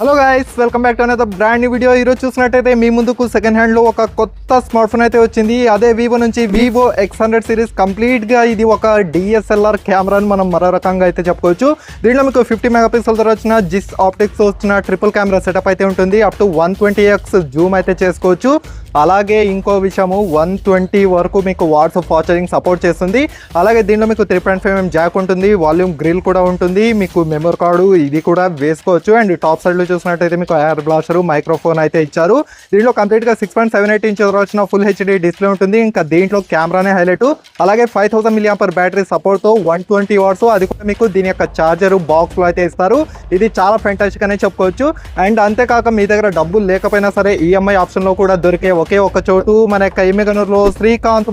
Hello guys, welcome back to another brand new video. ఈరోజు చూసినట్టయితే మీ ముందుకు సెకండ్ హ్యాండ్లో ఒక కొత్త స్మార్ట్ ఫోన్ అయితే వచ్చింది. అదే వివో నుంచి వివో X100 సిరీస్. కంప్లీట్గా ఇది ఒక DSLR కెమెరా అని మనం మరో రకంగా అయితే చెప్పుకోవచ్చు. దీంట్లో మీకు 50 మెగాపిక్సెల్ తో వచ్చిన జిస్ ఆప్టిక్స్ వచ్చిన ట్రిపుల్ కెమెరా సెటప్ అయితే ఉంటుంది. అప్ టు 120x జూమ్ అయితే చేసుకోవచ్చు. అలాగే ఇంకో విషయము 120 వరకు మీకు watts of fast charging support చేస్తుంది. అలాగే దీంట్లో మీకు 3.5mm జాక్ ఉంటుంది, వాల్యూమ్ గ్రిల్ కూడా ఉంటుంది, మీకు మెమరీ కార్డు ఇది కూడా వేసుకోవచ్చు. అండ్ టాప్ సైడ్లో చూసినట్టయితే మీకు ఎయిర్ బ్లాస్టర్ మైక్రోఫోన్ అయితే ఇచ్చారు. దీంట్లో కంప్లీట్గా 6.78 ఇంచ్ వచ్చిన ఫుల్ హెచ్డి డిస్ప్లే ఉంటుంది. ఇంకా దీంట్లో కెమెరానే హైలైట్. అలాగే 5000 mAh బ్యాటరీ సపోర్ట్తో 120 వాట్స్, అది కూడా మీకు దీని యొక్క ఛార్జర్ బాక్స్లో అయితే ఇస్తారు. ఇది చాలా ఫెంటాస్టిక్ అనే చెప్పుకోవచ్చు. అండ్ అంతేకాక మీ దగ్గర డబ్బులు లేకపోయినా సరే ఈఎంఐ ఆప్షన్లో కూడా దొరికే ఒకే ఒక చోటు మన యొక్క ఎమ్మిగనూరులో శ్రీకాంత్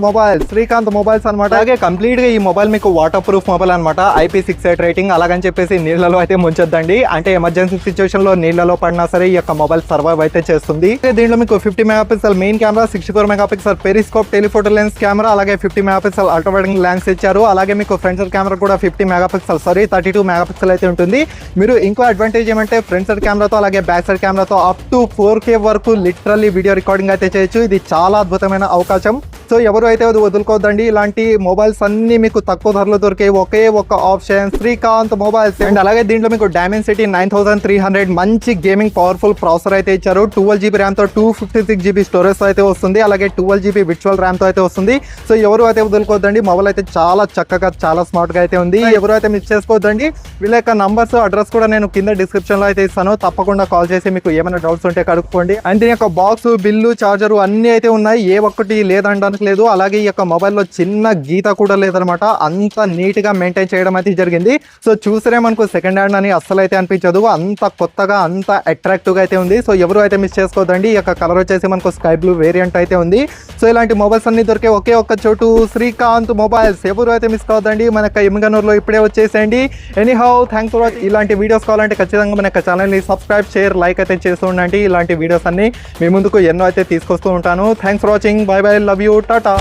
మొబైల్స్ అనమాట. అలాగే కంప్లీట్ గా ఈ మొబైల్ మీకు వాటర్ ప్రూఫ్ మొబైల్ అనమాట. IP68 rating. అలాగని చెప్పేసి నీళ్లలో అయితే ముంచొద్దండి. అంటే ఎమర్జెన్సీ సిచ్యువేషన్ లో నీళ్లలో పడినా సరే ఈ యొక్క మొబైల్ సర్వైవ్ అయితే చేస్తుంది. దీంట్లో మీకు 50 megapixel main camera, 64 megapixel periscope telephoto lens camera, అలాగే 50 మెగాపిక్సెల్ అల్ట్రా వైడ్ లెన్స్ ఇచ్చారు. అలాగే మీకు ఫ్రంట్ సైడ్ కెమెరా కూడా 32 మెగాపిక్సెల్ అయితే ఉంటుంది. మీరు ఇంకో అడ్వాంటేజ్ ఏమంటే ఫ్రంట్ సైడ్ కెమెరాతో అలాగే బ్యాక్ సైడ్ కెమెరాతో అప్ టు 4K వరకు లిటరల్లీ వీడియో రికార్డింగ్ అయితే చేయొచ్చు. ఇది చాలా అద్భుతమైన అవకాశం. సో ఎవరు అయితే వదులుకోవద్దండి. ఇలాంటి మొబైల్స్ అన్ని మీకు తక్కువ ధరలో దొరికే ఒకే ఒక ఆప్షన్ శ్రీకాంత్ మొబైల్స్. అండ్ అలాగే దీంట్లో మీకు డైమెన్సిటీ 9300 మంచి గేమింగ్ పవర్ఫుల్ ప్రాసెసర్ అయితే ఇచ్చారు. 12GB ర్యామ్ తో 256GB స్టోరేజ్ అయితే వస్తుంది. అలాగే 12GB విర్చువల్ ర్యామ్ తో అయితే వస్తుంది. సో ఎవరు అయితే వదులుకోవద్దండి. మొబైల్ అయితే చాలా చక్కగా చాలా స్మార్ట్ గా అయితే ఉంది. ఎవరు అయితే మిస్ చేసుకోవద్దండి. వీళ్ళ యొక్క నంబర్స్ అడ్రస్ కూడా నేను కింద డిస్క్రిప్షన్ లో అయితే ఇస్తాను. తప్పకుండా కాల్ చేసి మీకు ఏమైనా డౌట్స్ ఉంటే కనుక్కోండి. అండ్ దీని యొక్క బాక్స్, బిల్లు, చార్జర్ అన్ని అయితే ఉన్నాయి. ఏ ఒక్కటి లేదనడానికి లేదు. అలాగే ఈ యొక్క మొబైల్లో చిన్న గీత కూడా లేదనమాట. అంత నీట్ గా మెయింటైన్ చేయడం అయితే జరిగింది. సో చూసరే మనకు సెకండ్ హ్యాండ్ అని అస్సలు అయితే అనిపించదు. అంత కొత్తగా అంత అట్రాక్టివ్ గా అయితే ఉంది. సో ఎవరు అయితే మిస్ చేసుకోవద్దండి. ఈ యొక్క కలర్ వచ్చేసి మనకు స్కై బ్లూ వేరియంట్ అయితే ఉంది. సో ఇలాంటి మొబైల్స్ అన్ని దొరికే ఒకే ఒక్క చోటు శ్రీకాంత్ మొబైల్స్. ఎవరు అయితే మిస్ కావద్దండి. మన యొక్క ఎమ్మిగనూరులో ఇప్పుడే వచ్చేసేయండి. Anyhow thanks for watching. ఇలాంటి వీడియోస్ కావాలంటే ఖచ్చితంగా మన యొక్క ఛానల్ని సబ్స్క్రైబ్, షేర్, లైక్ అయితే చేస్తూ ఉండండి. ఇలాంటి వీడియోస్ అన్ని మీ ముందుకు ఎన్నో అయితే తీసుకొస్తూ ఉంటాను. Thanks for watching. By by, love you, Tata.